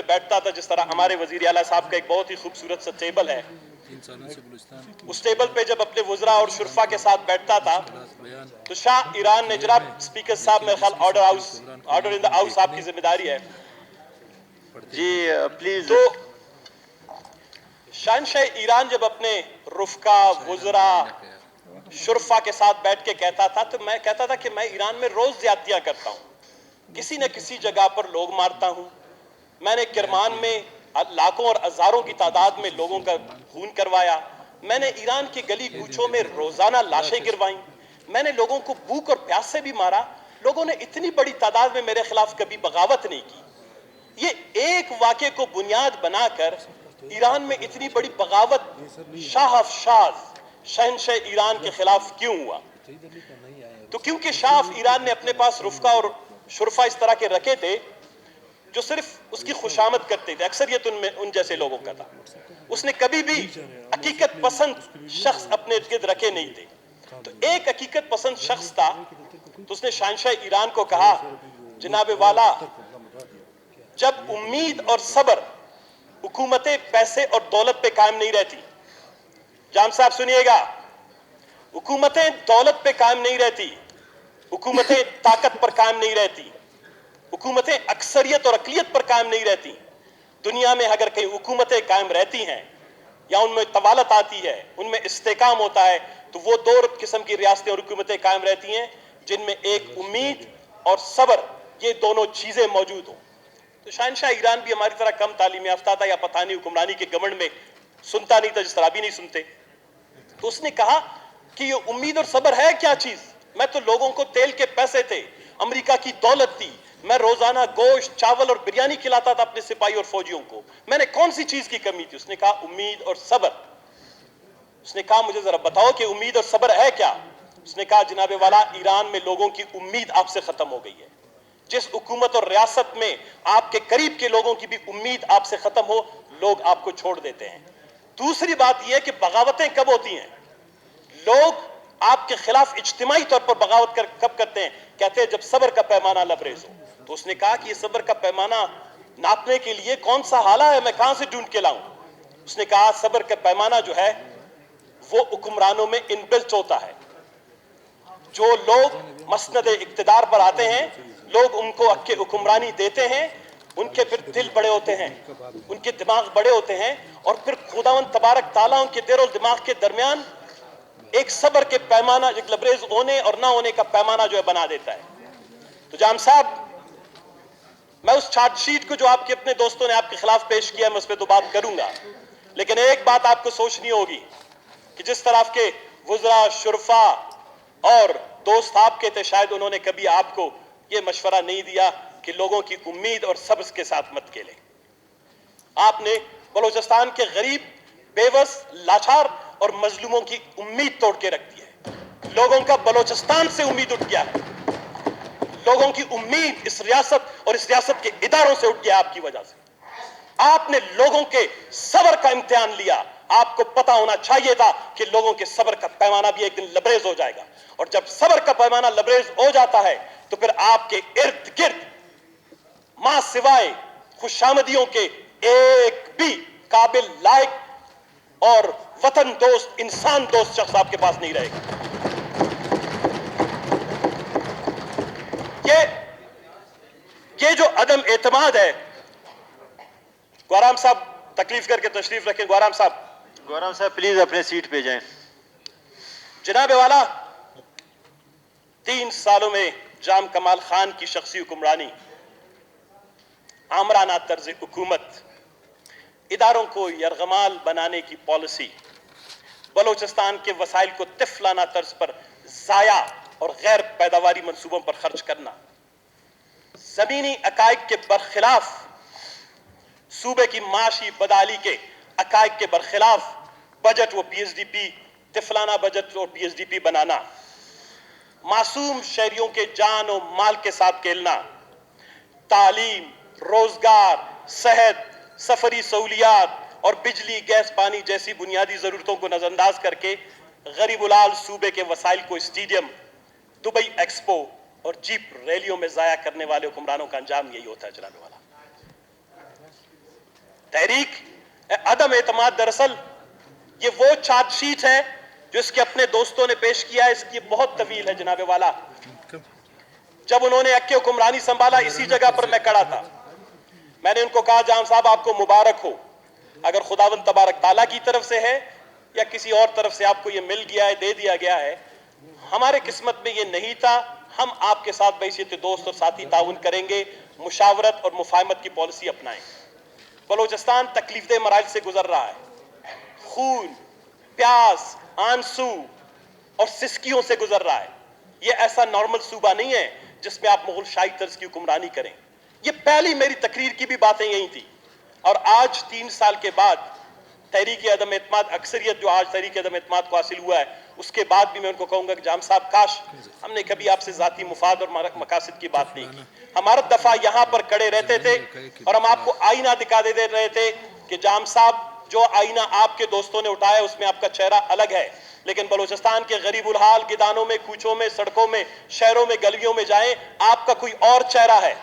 पे बैठता था, जिस तरह हमारे वजीर आला साहब का एक बहुत ही खूबसूरत सा टेबल है, उस टेबल पे जब अपने वज़रा और शुरफा के साथ बैठता था तो शाह ईरान ने, जनाब स्पीकर साहब, मेरे ख्याल ऑर्डर इन द हाउस आपकी जिम्मेदारी है जी, प्लीज। तो शहंशाह ईरान जब अपने रुफका, वज़रा, शुरफा के साथ बैठ के कहता था तो मैं कहता था कि मैं ईरान में रोज ज्यादतियां करता हूं, किसी न किसी जगह पर लोग मारता हूं। मैंने किरमान में लाखों और हजारों की तादाद में लोगों का खून करवाया। मैंने ईरान की गली कूचों में रोजाना लाशें गिरवाई। मैंने लोगों को भूख और प्यास से भी मारा। लोगों ने इतनी बड़ी तादाद में मेरे खिलाफ कभी बगावत नहीं की। ये एक वाक़े को बुनियाद बनाकर ईरान में इतनी बड़ी बगावत शाह अफशाज शहंशाह ईरान के खिलाफ क्यों हुआ? तो क्योंकि शाह ईरान ने अपने पास रुफका और शुरफा इस तरह के रखे थे जो सिर्फ उसकी खुशामद करते थे। अक्सरियत उनमें उन जैसे लोगों का था। उसने कभी भी हकीकत पसंद शख्स अपने इर्द गिर्द रखे नहीं थे। तो एक हकीकत पसंद शख्स था, तो उसने शहंशाह ईरान को कहा, जनाब वाला, जब उम्मीद और सब्र हुकूमतें पैसे और दौलत पे कायम नहीं रहती, जाम साहब सुनिएगा, हुकूमतें दौलत पे कायम नहीं रहती, हुकूमतें ताकत पर कायम नहीं रहती, हुकूमतें अक्सरियत और अकलियत पर कायम नहीं रहती। दुनिया में अगर कहीं हुकूमतें कायम रहती हैं या उनमें तवालत आती है, उनमें इस्तेकाम होता है, तो वो दो किस्म की रियासतें और हुकूमतें कायम रहती हैं जिनमें एक उम्मीद और सब्र, ये दोनों चीजें मौजूद हों। तो शहंशाह ईरान भी हमारी तरह कम तालीम याफ्ता था या पता नहीं हुक्मरानी के घमंड में सुनता नहीं था जिस तरह भी नहीं सुनते। तो उसने कहा कि ये उम्मीद और सब्र है क्या चीज? मैं तो लोगों को तेल के पैसे थे, अमेरिका की दौलत थी, मैं रोजाना गोश्त, चावल और बिरयानी खिलाता था अपने सिपाही और फौजियों को, मैंने कौन सी चीज की कमी थी? उसने कहा उम्मीद और सब्र। उसने कहा मुझे जरा बताओ कि उम्मीद और सब्र है क्या? उसने कहा जनाबे वाला, ईरान में लोगों की उम्मीद आपसे खत्म हो गई है। जिस हुकूमत और रियासत में आपके करीब के लोगों की भी उम्मीद आपसे खत्म हो, लोग आपको छोड़ देते हैं। दूसरी बात यह है कि बगावतें कब होती हैं? लोग आपके खिलाफ इज्तिमाई तौर पर बगावत कब करते हैं? कहते हैं जब सब्र का पैमाना लबरेज हो। तो उसने कहा कि ये सब्र का पैमाना नापने के लिए कौन सा हाला है, मैं कहां से ढूंढ के लाऊं? उसने कहा सब्र का पैमाना जो है वो हुक्मरानों में इनबिल्ट होता है। जो लोग मसनद इक्तिदार पर आते हैं, लोग उनको अक्के हुक्मरानी देते हैं, उनके फिर दिल बड़े होते हैं, उनके दिमाग बड़े होते हैं, और फिर खुदावंद तबारक ताला उनके दिल और दिमाग के दरमियान एक सब्र के पैमाना, एक लबरेज होने और ना होने का पैमाना जो है बना देता है। तो जाम साहब, मैं उस चार्जशीट को जो आपके अपने दोस्तों ने आपके खिलाफ पेश किया मैं उस पर तो बात करूंगा, लेकिन एक बात आपको सोचनी होगी कि जिस तरह के वज़रा, शुरफा और दोस्त आपके थे, शायद उन्होंने कभी आपको यह मशवरा नहीं दिया कि लोगों की उम्मीद और सब्र के साथ मत खेलें। आपने बलोचिस्तान के गरीब, बेबस, लाचार और मजलूमों की उम्मीद तोड़ के रख दी है। लोगों का बलोचिस्तान से उम्मीद उठ गया है। लोगों की उम्मीद इस रियासत और इस रियासत के इदारों से उठ गया आपकी वजह से। आपने लोगों के सब्र का इम्तिहान लिया। आपको पता होना चाहिए था कि लोगों के सब्र का पैमाना भी एक दिन लबरेज हो जाएगा, और जब सब्र का पैमाना लबरेज हो जाता है तो फिर आपके इर्द गिर्द मां सिवाय खुशामदियों के एक भी काबिल, लायक और वतन दोस्त, इंसान दोस्त शख्स आपके पास नहीं रहेगा। ये जो अदम एतमाद है, गौराम साहब तकलीफ करके तशरीफ रखें। गौराम साहब प्लीज अपने सीट पे जाएं। जनाबे वाला, 3 सालों में जाम कमाल खान की शख्सी हुक्मरानी, आमराना तर्ज हुकूमत, इदारों को यरगमाल बनाने की पॉलिसी, बलोचिस्तान के वसाइल को तिफलाना तर्ज पर जाया और गैर पैदावारी मंसूबों पर खर्च करना, जमीनी अकाइद के बरखिलाफ, सूबे की माशी बदाली के अकाइद के बरखिलाफ बजट व पीएसडीपी, तिफलाना बजट और पीएसडीपी बनाना, मासूम शहरियों के जान और माल के साथ खेलना, तालीम, रोजगार, सेहत, सफरी सहूलियात और बिजली, गैस, पानी जैसी बुनियादी जरूरतों को नजरअंदाज करके गरीबुलाल सूबे के वसाइल को स्टेडियम, दुबई एक्सपो और जीप रैलियों में जाया करने वाले हुक्मरानों का अंजाम यही होता है। जनाब वाला, तहरीक अदम एतमाद दरअसल ये वो चार्जशीट है जो इसके अपने दोस्तों ने पेश किया है, इसकी बहुत तवील है जनाबे वाला। जब उन्होंने अक्के हुक्मरानी संभाला इसी जगह पर मैं खड़ा था, मैंने उनको कहा जाम साहब आपको मुबारक हो, अगर खुदावंद तबारक ताला की तरफ से है या किसी और तरफ से आपको ये मिल गया है, दे दिया गया है, हमारे किस्मत में ये नहीं था। हम आपके साथ बैसियत दोस्त और साथी ताउन करेंगे, मुशावरत और मुफाहमत की पॉलिसी अपनाएंगे। बलोचिस्तान तकलीफदेह मराइल से गुजर रहा है, खून, प्यास, आंसू और सिसकियों से गुजर रहा है। ये ऐसा नॉर्मल सूबा नहीं है जिसमें आप मुगल शाही तर्ज की हुक्मरानी करें। ये पहली मेरी तकरीर की भी बातें यही थी, और आज 3 साल के बाद तहरीक अदम एतमाद अक्सरियत जो आज तहरीक अदम एतमाद को हासिल हुआ है, उसके बाद भी मैं उनको कहूंगा कि जाम साहब काश हमने कभी आपसे जाती मुफाद और मकासद की बात नहीं की। हमारा दफा यहाँ पर खड़े रहते थे और हम आपको आईना दिखा दे रहे थे कि जाम साहब जो आईना आपके दोस्तों ने उठाया उसमें आपका चेहरा अलग है, लेकिन बलूचिस्तान के गरीबुल हाल गिदानों में, कूचों में, सड़कों में, शहरों में, गलियों में जाएं, आपका कोई और चेहरा है।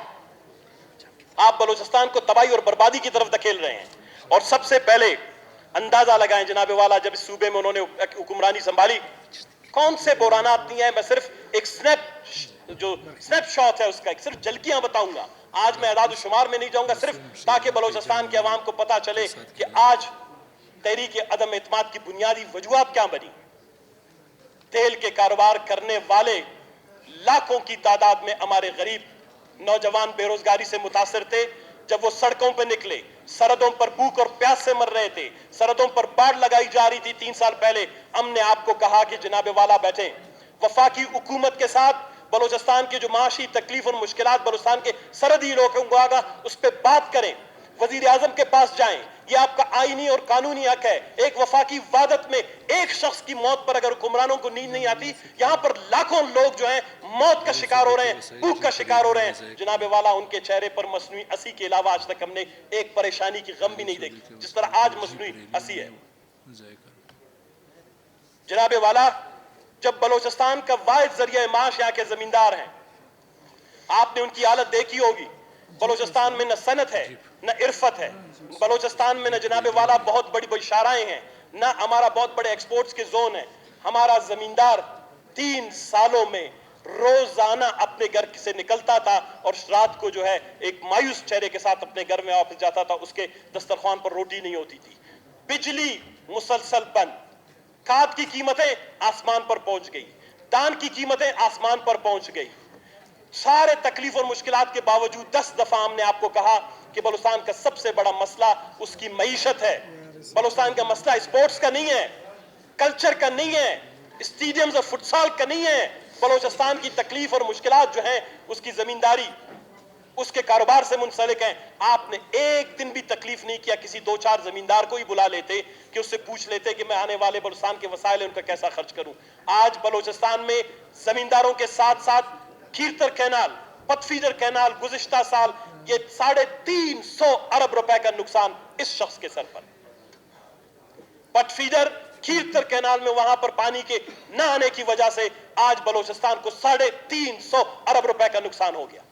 आप बलूचिस्तान को तबाही और बर्बादी की तरफ धकेल रहे हैं। और सबसे पहले अंदाजा लगाएं जनाबे वाला, जब इस सूबे में उन्होंने हुक्मरानी संभाली, कौन से बुरानात नहीं है। मैं सिर्फ एक स्नैपशॉट है उसका, एक सिर्फ झलकियां बताऊंगा। आज मैं अदाद शुमार में नहीं जाऊंगा, सिर्फ ताकि बलूचिस्तान के अवाम को पता चले कि आज तहरीक अदम एतमाद की बुनियादी वजूहात क्या बनी। तेल के कारोबार करने वाले लाखों की तादाद में हमारे गरीब नौजवान बेरोजगारी से मुतासर थे। जब वो सड़कों पर निकले, सरहदों पर भूख और प्यास से मर रहे थे, सरहदों पर बाढ़ लगाई जा रही थी 3 साल पहले, हमने आपको कहा कि जनाबे वाला बैठे, वफाकी हुकूमत के साथ बलूचिस्तान की जो माशी तकलीफ और मुश्किलात बलूचिस्तान के सरहदी लोगों को आगा उस पर बात करें, वजीर आजम के पास जाएं। ये आपका आईनी और कानूनी हक है। एक वफाकी वादत में एक शख्स की मौत पर अगर हुक्मरानों को नींद नहीं आती, यहां पर लाखों लोग जो हैं मौत का शिकार हो रहे हैं, भूख का शिकार हो रहे हैं। जनाबे वाला उनके चेहरे पर मसनूई हंसी के अलावा आज तक हमने एक परेशानी की गम भी नहीं देखी जिस तरह आज मसनूई हंसी है। जनाबे वाला, जब बलूचिस्तान का वाहिद जरिया माश यहाँ के जमींदार हैं, आपने उनकी हालत देखी होगी। बलूचिस्तान में न सनत है, न इरफत है। बलूचिस्तान में न जनाबे वाला बहुत बड़ी बड़ी शाराएं हैं, न हमारा बहुत बड़े एक्सपोर्ट्स के जोन है। हमारा जमींदार 3 सालों में रोजाना अपने घर से निकलता था और रात को जो है एक मायूस चेहरे के साथ अपने घर में वापस जाता था। उसके दस्तरखान पर रोटी नहीं होती थी, बिजली मुसलसल बंद, खाद की कीमतें आसमान पर पहुंच गई, दान की कीमतें आसमान पर पहुंच गई। सारे तकलीफ और मुश्किलात के बावजूद 10 दफा हमने आपको कहा कि बलूचिस्तान का सबसे बड़ा मसला उसकी मईशत है। बलूचिस्तान का मसला स्पोर्ट्स का नहीं है, कल्चर का नहीं है, स्टेडियम्स और फुटसाल का नहीं है। बलूचिस्तान की तकलीफ और मुश्किलात जो है उसकी जमींदारी, उसके कारोबार से मुंसलिक है। आपने एक दिन भी तकलीफ नहीं किया, किसी 2-4 जमींदार को ही बुला लेते कि उससे पूछ लेते कि मैं आने वाले बलूचिस्तान के वसाइल उनका कैसा खर्च करूं। आज बलूचिस्तान में जमींदारों के साथ साथ खीरतर कैनाल, पतफीडर कैनाल, गुज़िश्ता साल ये 350 अरब रुपए का नुकसान इस शख्स के सर पर। पटफीडर, खीरतर कैनाल में वहां पर पानी के न आने की वजह से आज बलूचिस्तान को 350 अरब रुपए का नुकसान हो गया।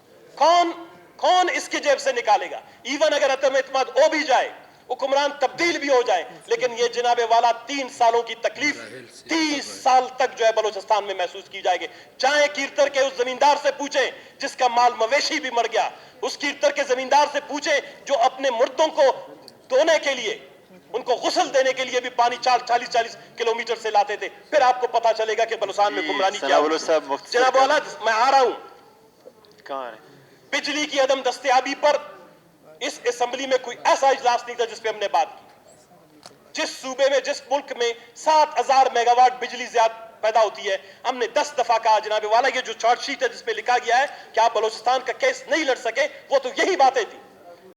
कौन इसकी जेब से निकालेगा? इवन अगर अदम एतमाद हो भी जाए, हुक्मरान तब्दील भी हो जाए, लेकिन ये जनाबे वाला 3 सालों की तकलीफ 30 साल तक जो है बलूचिस्तान में महसूस की जाएगी। चाहे कीरतर के उस जमींदार से पूछें जिसका माल मवेशी भी मर गया, उस कीरतर के जमींदार से पूछें जो अपने मुर्दों को धोने के लिए, उनको गुस्ल देने के लिए भी पानी 40-40 किलोमीटर से लाते थे। फिर आपको पता चलेगा कि बलूचिस्तान में हुक्मरानी क्या है। जनाब वाला, मैं आ रहा हूं। बिजली की अदम दस्तयाबी पर इस असेंबली में कोई ऐसा इजलास नहीं था जिस पे हमने बात की। जिस सूबे में, जिस मुल्क में 7000 मेगावाट बिजली ज्यादा पैदा होती है, हमने 10 दफा कहा जनाबे वाला ये जो चार्जशीट है जिस पे लिखा गया है कि आप बलूचिस्तान का केस नहीं लड़ सके, वो तो यही बातें थी।